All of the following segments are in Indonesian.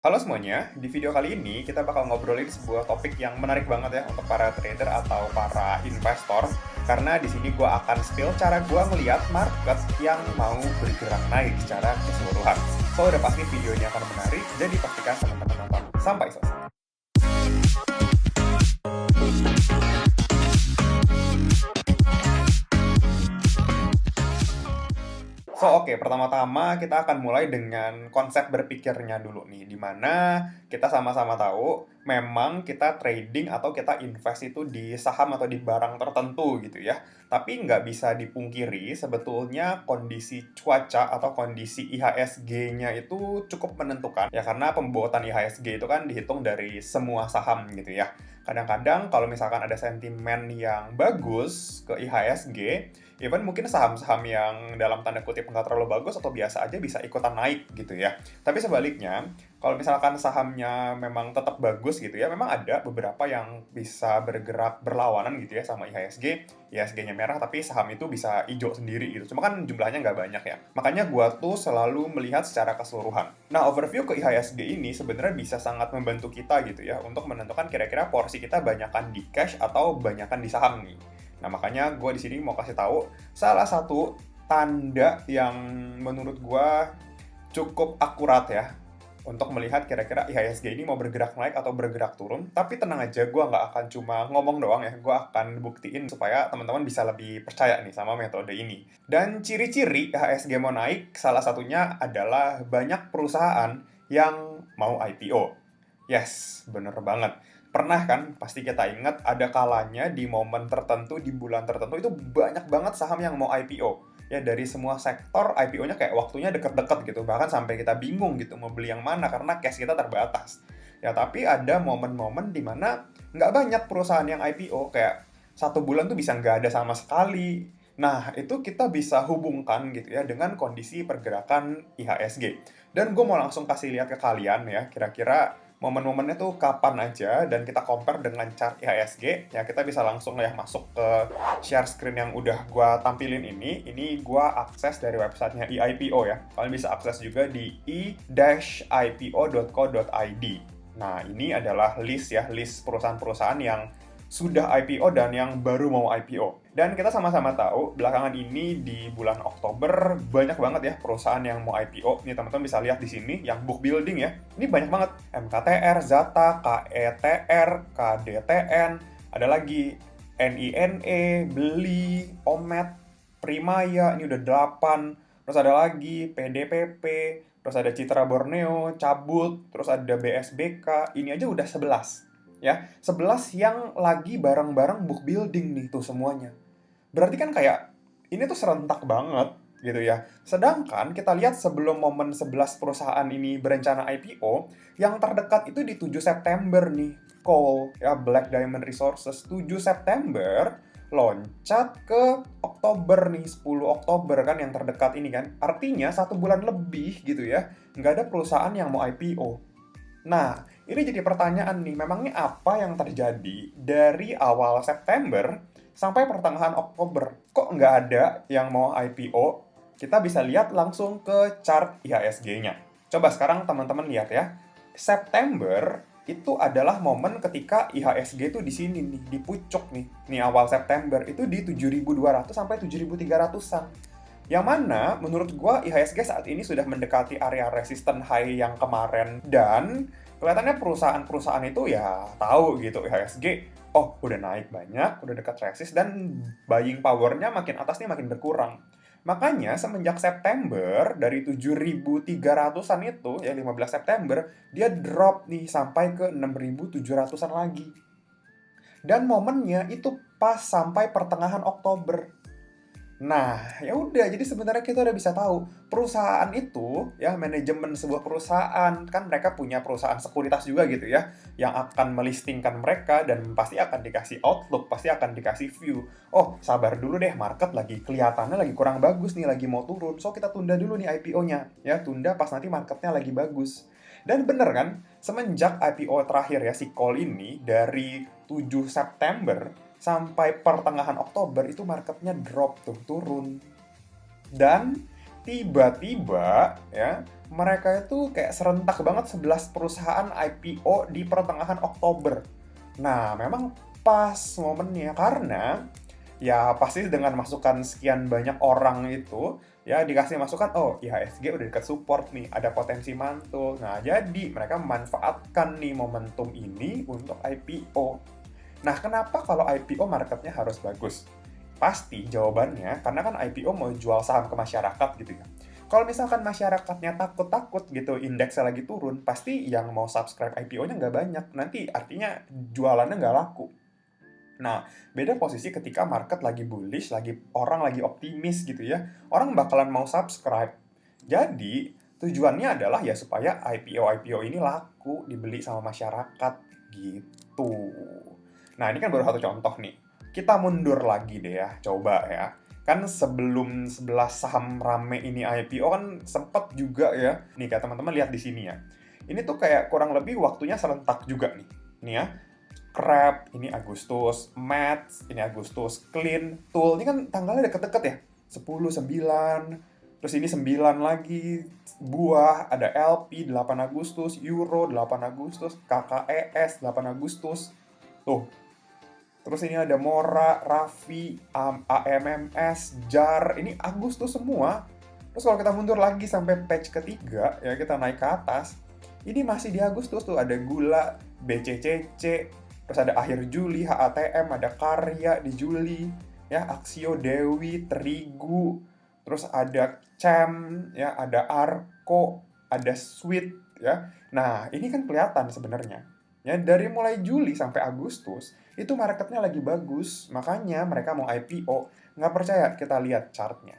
Halo semuanya, di video kali ini kita bakal ngobrolin sebuah topik yang menarik banget ya untuk para trader atau para investor. Karena di sini gue akan spill cara gue melihat market yang mau bergerak naik secara keseluruhan. So, udah pasti videonya akan menarik, jadi pastikan teman-teman nonton sampai selesai. So, oke, pertama-tama kita akan mulai dengan konsep berpikirnya dulu nih, di mana kita sama-sama tahu memang kita trading atau kita invest itu di saham atau di barang tertentu gitu ya. Tapi nggak bisa dipungkiri sebetulnya kondisi cuaca atau kondisi IHSG-nya itu cukup menentukan. Ya karena pembuatan IHSG itu kan dihitung dari semua saham gitu ya. Kadang-kadang kalau misalkan ada sentimen yang bagus ke IHSG, even mungkin saham-saham yang dalam tanda kutip nggak terlalu bagus atau biasa aja bisa ikutan naik gitu ya. Tapi sebaliknya, kalau misalkan sahamnya memang tetap bagus gitu ya, memang ada beberapa yang bisa bergerak berlawanan gitu ya sama IHSG. IHSG-nya merah tapi saham itu bisa hijau sendiri gitu. Cuma kan jumlahnya nggak banyak ya. Makanya gua tuh selalu melihat secara keseluruhan. Nah, overview ke IHSG ini sebenarnya bisa sangat membantu kita gitu ya untuk menentukan kira-kira porsi kita banyakan di cash atau banyakan di saham nih. Nah, makanya gue di sini mau kasih tahu salah satu tanda yang menurut gue cukup akurat ya untuk melihat kira-kira IHSG ini mau bergerak naik atau bergerak turun. Tapi tenang aja, gue nggak akan cuma ngomong doang ya, gue akan buktiin supaya teman-teman bisa lebih percaya nih sama metode ini. Dan ciri-ciri IHSG mau naik, salah satunya adalah banyak perusahaan yang mau IPO. Yes, bener banget. Pernah kan, pasti kita ingat ada kalanya di momen tertentu, di bulan tertentu itu banyak banget saham yang mau IPO. Ya dari semua sektor IPO-nya kayak waktunya deket-deket gitu. Bahkan sampai kita bingung gitu mau beli yang mana karena cash kita terbatas. Ya tapi ada momen-momen di mana nggak banyak perusahaan yang IPO. Kayak satu bulan tuh bisa nggak ada sama sekali. Nah, itu kita bisa hubungkan gitu ya dengan kondisi pergerakan IHSG. Dan gue mau langsung kasih lihat ke kalian ya, kira-kira momen-momennya tuh kapan aja dan kita compare dengan chart IHSG ya kita bisa langsung ya masuk ke share screen yang udah gua tampilin ini gua akses dari websitenya eIPO ya kalian bisa akses juga di e-ipo.co.id. Nah ini adalah list perusahaan-perusahaan yang sudah IPO dan yang baru mau IPO. Dan kita sama-sama tahu, belakangan ini di bulan Oktober banyak banget ya perusahaan yang mau IPO. Nih teman-teman bisa lihat di sini yang book building ya. Ini banyak banget. MKTR, Zata, KETR, KDTN, ada lagi NINE, Beli, Omet, Primaya, ini udah 8. Terus ada lagi PDPP, terus ada Citra Borneo, Cabut, terus ada BSBK, ini aja udah 11 ya 11 yang lagi bareng-bareng book building nih tuh semuanya. Berarti kan kayak ini tuh serentak banget gitu ya. Sedangkan kita lihat sebelum momen 11 perusahaan ini berencana IPO, yang terdekat itu di 7 September nih. Coal ya Black Diamond Resources 7 September loncat ke Oktober nih 10 Oktober kan yang terdekat ini kan. Artinya 1 bulan lebih gitu ya. Nggak ada perusahaan yang mau IPO. Nah, ini jadi pertanyaan nih, memangnya apa yang terjadi dari awal September sampai pertengahan Oktober? Kok nggak ada yang mau IPO? Kita bisa lihat langsung ke chart IHSG-nya. Coba sekarang teman-teman lihat ya. September itu adalah momen ketika IHSG itu di sini nih, di pucuk nih. Nih awal September itu di 7.200 sampai 7.300-an. Yang mana menurut gua IHSG saat ini sudah mendekati area resisten high yang kemarin dan kelihatannya perusahaan-perusahaan itu ya tahu gitu IHSG oh udah naik banyak, udah dekat resist dan buying powernya makin atas nih makin berkurang. Makanya semenjak September dari 7.300-an itu ya 15 September dia drop nih sampai ke 6.700-an lagi. Dan momennya itu pas sampai pertengahan Oktober. Nah, ya udah, jadi sebenarnya kita udah bisa tahu perusahaan itu ya manajemen sebuah perusahaan kan mereka punya perusahaan sekuritas juga gitu ya yang akan melistingkan mereka dan pasti akan dikasih outlook, pasti akan dikasih view. Oh, sabar dulu deh, market lagi kelihatannya lagi kurang bagus nih, lagi mau turun. So kita tunda dulu nih IPO-nya. Ya, tunda pas nanti marketnya lagi bagus. Dan bener kan, semenjak IPO terakhir ya si Call ini dari 7 September sampai pertengahan Oktober itu marketnya drop tuh, turun. Dan tiba-tiba ya mereka itu kayak serentak banget 11 perusahaan IPO di pertengahan Oktober. Nah, memang pas momennya karena ya pasti dengan masukan sekian banyak orang itu ya dikasih masukan, oh IHSG udah dekat support nih, ada potensi mantul. Nah, jadi mereka memanfaatkan nih momentum ini untuk IPO. Nah, kenapa kalau IPO marketnya harus bagus? Pasti jawabannya karena kan IPO mau jual saham ke masyarakat gitu ya. Kalau misalkan masyarakatnya takut-takut gitu, indeksnya lagi turun, pasti yang mau subscribe IPO-nya nggak banyak. Nanti artinya jualannya nggak laku. Nah, beda posisi ketika market lagi bullish, orang lagi optimis gitu ya. Orang bakalan mau subscribe. Jadi, tujuannya adalah ya supaya IPO-IPO ini laku, dibeli sama masyarakat gitu. Nah, ini kan baru satu contoh nih. Kita mundur lagi deh ya, coba ya. Kan sebelum 11 saham rame ini IPO kan sempet juga ya. Nih, kayak teman-teman lihat di sini ya. Ini tuh kayak kurang lebih waktunya serentak juga nih. Nih ya, Crab, ini Agustus, Mats, ini Agustus, Clean, Tool, ini kan tanggalnya deket-deket ya, 10, 9, terus ini 9 lagi, Buah, ada LP, 8 Agustus, Euro, 8 Agustus, KKES, 8 Agustus, tuh, terus ini ada Mora, Raffi, AMMS, JAR, ini Agustus semua, terus kalau kita mundur lagi sampai page ketiga, ya kita naik ke atas, ini masih di Agustus tuh, ada Gula, BCCC, terus ada akhir Juli, HATM, ada Karya di Juli, ya, Aksio, Dewi, Terigu, terus ada Cem, ya, ada Arko, ada Sweet, ya. Nah, ini kan kelihatan sebenarnya. Ya, dari mulai Juli sampai Agustus, itu marketnya lagi bagus, makanya mereka mau IPO. Nggak percaya, kita lihat chartnya.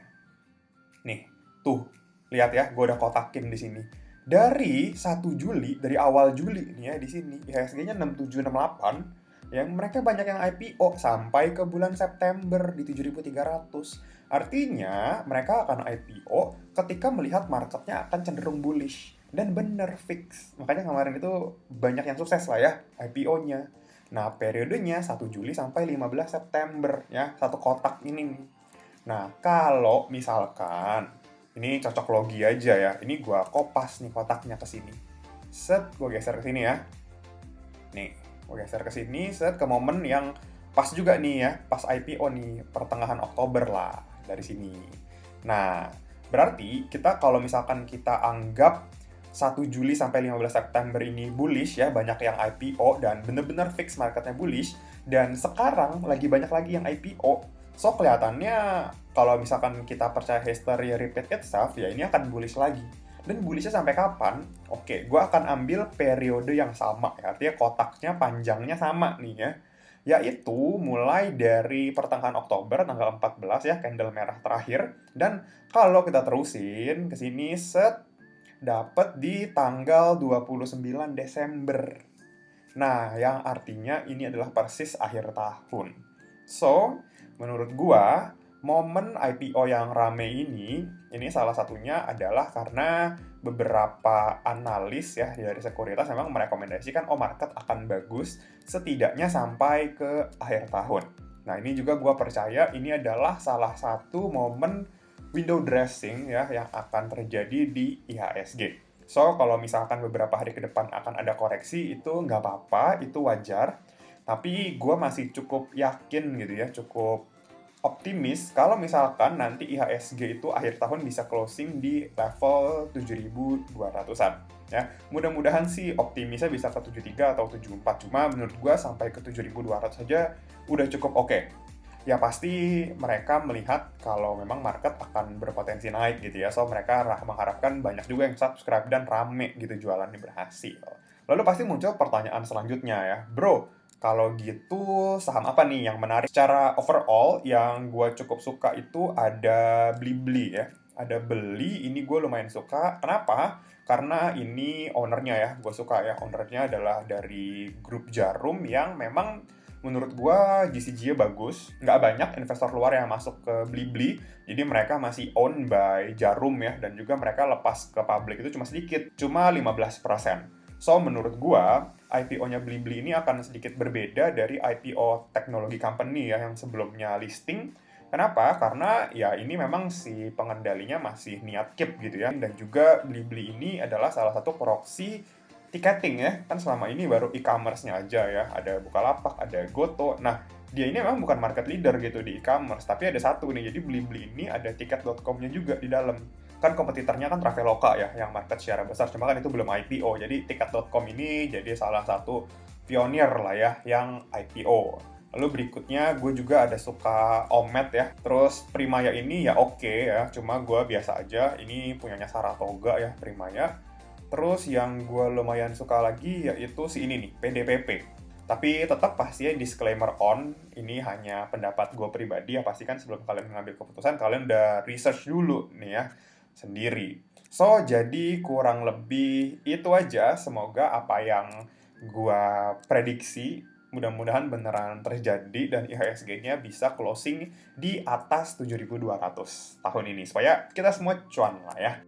Nih, tuh, lihat ya, gue udah kotakin di sini. Dari 1 Juli, dari awal Juli nih ya di sini, IHSG-nya 6768, yang mereka banyak yang IPO sampai ke bulan September di 7.300. Artinya, mereka akan IPO ketika melihat marketnya akan cenderung bullish. Dan bener fix. Makanya kemarin itu banyak yang sukses lah ya IPO-nya. Nah, periodenya 1 Juli sampai 15 September ya, satu kotak ini nih. Nah, kalau misalkan ini cocok logi aja ya. Ini gua kopas nih kotaknya ke sini. Set, gua geser ke sini ya. Nih, gua geser ke sini, set ke momen yang pas juga nih ya, pas IPO nih, pertengahan Oktober lah dari sini. Nah, berarti kita kalau misalkan kita anggap 1 Juli sampai 15 September ini bullish ya, banyak yang IPO dan bener-bener fix marketnya bullish, dan sekarang lagi banyak lagi yang IPO. So, kelihatannya kalau misalkan kita percaya history repeat itself, ya ini akan bullish lagi. Dan bullishnya sampai kapan? Oke, gue akan ambil periode yang sama ya. Artinya kotaknya panjangnya sama nih ya. Yaitu mulai dari pertengahan Oktober, tanggal 14 ya, candle merah terakhir. Dan kalau kita terusin ke sini, set, dapat di tanggal 29 Desember. Nah, yang artinya ini adalah persis akhir tahun. So, menurut gua, momen IPO yang rame ini salah satunya adalah karena beberapa analis ya dari sekuritas memang merekomendasikan market akan bagus setidaknya sampai ke akhir tahun. Nah, ini juga gua percaya ini adalah salah satu momen window dressing ya yang akan terjadi di IHSG. So, kalau misalkan beberapa hari ke depan akan ada koreksi, itu nggak apa-apa, itu wajar. Tapi gue masih cukup yakin gitu ya, cukup optimis kalau misalkan nanti IHSG itu akhir tahun bisa closing di level 7.200-an. Ya, mudah-mudahan sih optimisnya bisa ke 73 atau 74. Cuma menurut gue sampai ke 7.200 saja udah cukup oke. Ya pasti mereka melihat kalau memang market akan berpotensi naik gitu ya. So mereka mengharapkan banyak juga yang subscribe dan rame gitu jualannya berhasil. Lalu pasti muncul pertanyaan selanjutnya ya. Bro, kalau gitu saham apa nih yang menarik? Secara overall yang gue cukup suka itu ada Blibli ya. Ada Beli, ini gue lumayan suka. Kenapa? Karena ini ownernya ya. Gue suka ya. Ownernya adalah dari grup Jarum yang memang menurut gua GCG-nya bagus. Nggak banyak investor luar yang masuk ke Blibli, jadi mereka masih owned by Jarum ya, dan juga mereka lepas ke publik itu cuma sedikit, cuma 15%. So, menurut gua, IPO-nya Blibli ini akan sedikit berbeda dari IPO teknologi company ya, yang sebelumnya listing, Kenapa? Karena ya ini memang si pengendalinya masih niat keep gitu ya. Dan juga Blibli ini adalah salah satu proxy tiketing ya. Kan selama ini baru e-commerce-nya aja ya. Ada Bukalapak, ada Goto. Nah, dia ini memang bukan market leader gitu di e-commerce. Tapi ada satu nih, jadi Blibli ini ada tiket.com-nya juga di dalam. Kan kompetitornya kan Traveloka ya, yang market secara besar. Cuma kan itu belum IPO. Jadi tiket.com ini jadi salah satu pionir lah ya yang IPO. Lalu berikutnya gue juga ada suka Omet ya. Terus Primaya ini ya oke ya, cuma gue biasa aja. Ini punyanya Saratoga ya, Primaya. Terus yang gue lumayan suka lagi yaitu si ini nih, PDPP. Tapi tetap pastinya disclaimer on, ini hanya pendapat gue pribadi ya. Pastikan sebelum kalian mengambil keputusan, kalian udah research dulu nih ya, sendiri. So, jadi kurang lebih itu aja. Semoga apa yang gue prediksi mudah-mudahan beneran terjadi dan IHSG-nya bisa closing di atas 7.200 tahun ini supaya kita semua cuan lah ya.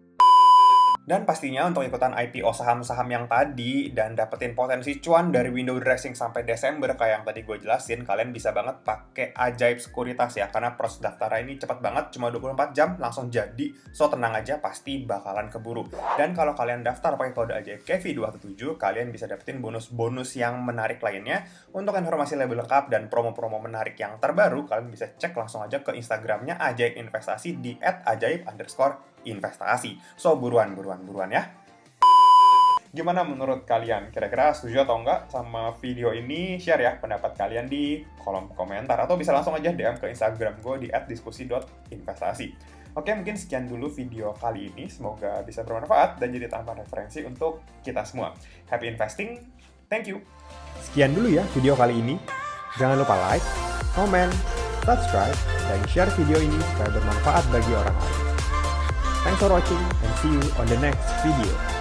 Dan pastinya untuk ikutan IPO saham-saham yang tadi dan dapetin potensi cuan dari window dressing sampai Desember kayak yang tadi gue jelasin, kalian bisa banget pakai Ajaib Sekuritas ya, karena proses daftarnya ini cepat banget, cuma 24 jam langsung jadi, so tenang aja pasti bakalan keburu. Dan kalau kalian daftar pakai kode Ajaib Kevi217, kalian bisa dapetin bonus-bonus yang menarik lainnya. Untuk informasi lebih lengkap dan promo-promo menarik yang terbaru, kalian bisa cek langsung aja ke Instagramnya Ajaib Investasi di @ajaib_investasi. So buruan ya. Gimana menurut kalian? Kira-kira setuju atau enggak sama video ini? Share ya pendapat kalian di kolom komentar. Atau bisa langsung aja DM ke Instagram gue di @diskusi.investasi. Oke, mungkin sekian dulu video kali ini. Semoga bisa bermanfaat dan jadi tambahan referensi untuk kita semua. Happy investing. Thank you. Sekian dulu ya video kali ini. Jangan lupa like, comment, subscribe, dan share video ini supaya bermanfaat bagi orang lain. Thanks for watching and see you on the next video.